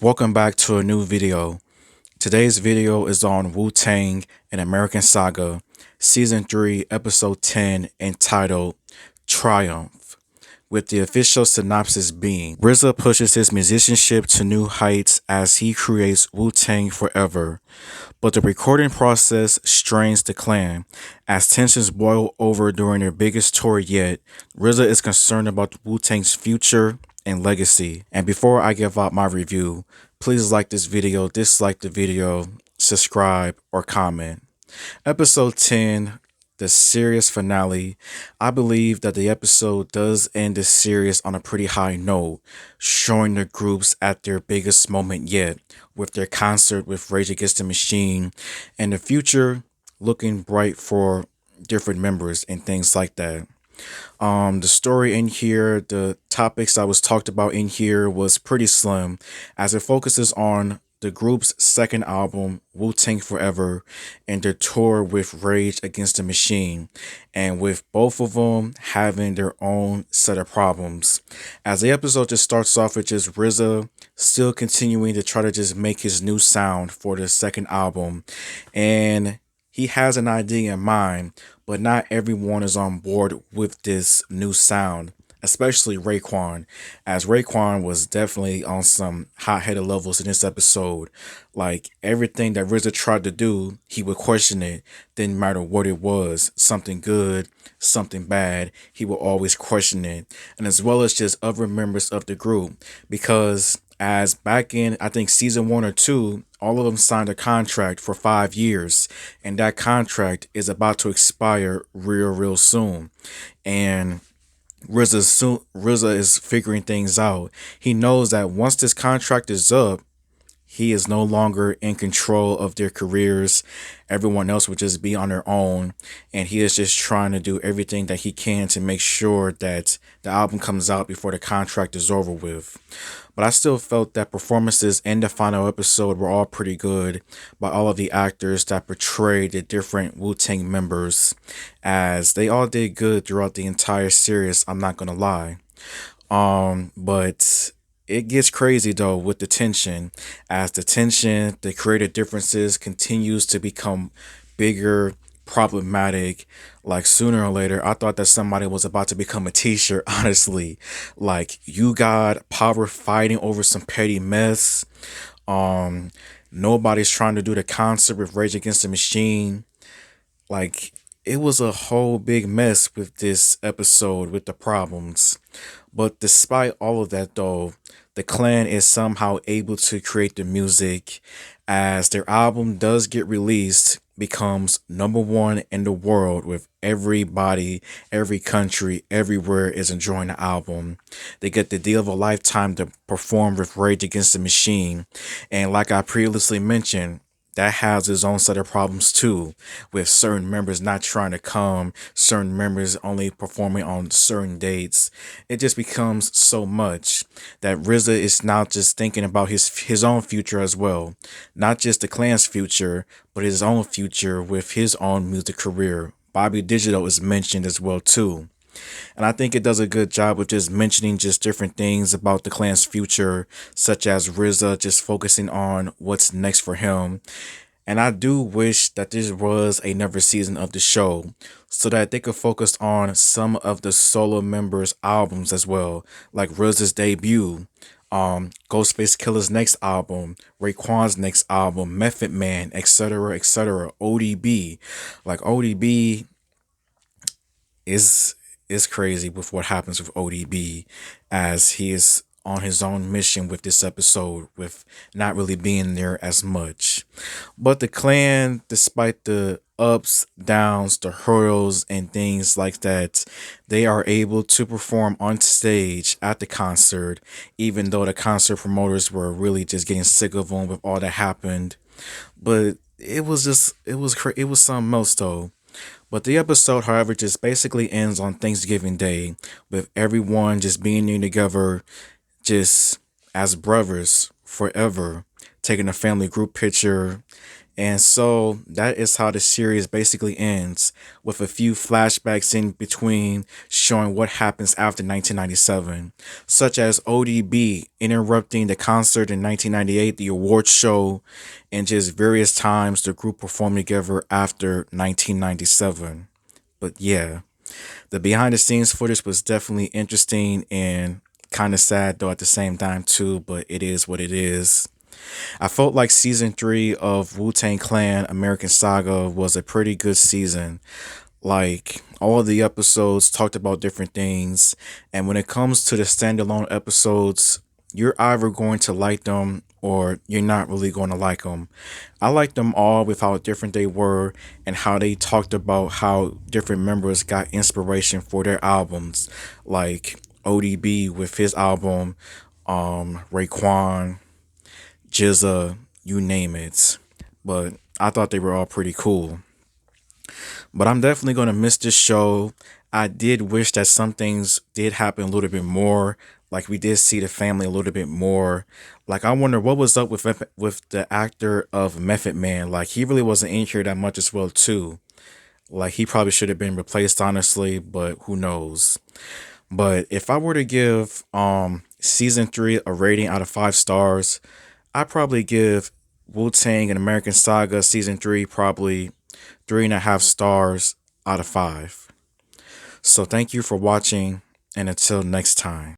Welcome back to a new video. Today's video is on Wu-Tang and American Saga, Season 3, Episode 10, entitled Triumph, with the official synopsis being RZA pushes his musicianship to new heights as he creates Wu-Tang Forever, but the recording process strains the clan. As tensions boil over during their biggest tour yet, RZA is concerned about Wu-Tang's future and legacy. And before I give out my review, please like this video, dislike the video, subscribe, or comment. Episode 10, the series finale. I believe that the episode does end the series on a pretty high note, showing the groups at their biggest moment yet, with their concert with Rage Against the Machine, and the future looking bright for different members and things like that. The story in here, the topics that was talked about in here was pretty slim, as it focuses on the group's second album, Wu-Tang Forever, and their tour with Rage Against the Machine, and with both of them having their own set of problems. As the episode just starts off with just RZA still continuing to try to just make his new sound for the second album, and he has an idea in mind, but not everyone is on board with this new sound, especially Raekwon, as Raekwon was definitely on some hot-headed levels in this episode. Like, everything that RZA tried to do, he would question it. Didn't matter what it was, something good, something bad, he would always question it. And as well as just other members of the group, because as back in, I think, season 1 or 2, all of them signed a contract for 5 years, and that contract is about to expire real soon. And RZA is figuring things out. He knows that once this contract is up, he is no longer in control of their careers. Everyone else would just be on their own. And he is just trying to do everything that he can to make sure that the album comes out before the contract is over with. But I still felt that performances in the final episode were all pretty good by all of the actors that portrayed the different Wu-Tang members, as they all did good throughout the entire series, I'm not gonna lie. But it gets crazy though with the tension, as the creative differences continues to become bigger, problematic. Like, sooner or later, I thought that somebody was about to become a t-shirt, honestly. Like, you got power fighting over some petty mess. Nobody's trying to do the concert with Rage Against the Machine. Like, it was a whole big mess with this episode with the problems. But despite all of that though, the clan is somehow able to create the music, as their album does get released, becomes #1 in the world, with everybody, every country, everywhere is enjoying the album. They get the deal of a lifetime to perform with Rage Against the Machine. And like I previously mentioned, that has its own set of problems too, with certain members not trying to come, certain members only performing on certain dates. It just becomes so much that RZA is now just thinking about his own future as well. Not just the clan's future, but his own future with his own music career. Bobby Digital is mentioned as well too. And I think it does a good job with just mentioning just different things about the clan's future, such as RZA just focusing on what's next for him. And I do wish that this was another season of the show, so that they could focus on some of the solo members' albums as well, like RZA's debut, Ghostface Killer's next album, Raekwon's next album, Method Man, etc., etc., ODB. Like, ODB is crazy with what happens with ODB, as he is on his own mission with this episode, with not really being there as much. But the clan, despite the ups, downs, the hurdles, and things like that, they are able to perform on stage at the concert, even though the concert promoters were really just getting sick of them with all that happened. But it was something else though. But the episode, however, just basically ends on Thanksgiving Day, with everyone just being there together, just as brothers forever, taking a family group picture And so that is how the series basically ends, with a few flashbacks in between showing what happens after 1997, such as ODB interrupting the concert in 1998, the awards show, and just various times the group performed together after 1997. But yeah, the behind the scenes footage was definitely interesting and kind of sad though at the same time too, but it is what it is. I felt like season 3 of Wu-Tang Clan American Saga was a pretty good season. Like, all of the episodes talked about different things, and when it comes to the standalone episodes, you're either going to like them or you're not really going to like them. I liked them all with how different they were and how they talked about how different members got inspiration for their albums, like ODB with his album, Raekwon, Jizza, you name it. But I thought they were all pretty cool. But I'm definitely going to miss this show. I did wish that some things did happen a little bit more. Like we did see the family a little bit more. Like I wonder what was up with the actor of Method Man. Like he really wasn't in here that much as well too. Like he probably should have been replaced honestly, but who knows. But if I were to give season 3 a rating out of 5 stars, I probably give Wu Tang and American Saga season 3 probably 3.5 stars out of 5. So thank you for watching, and until next time.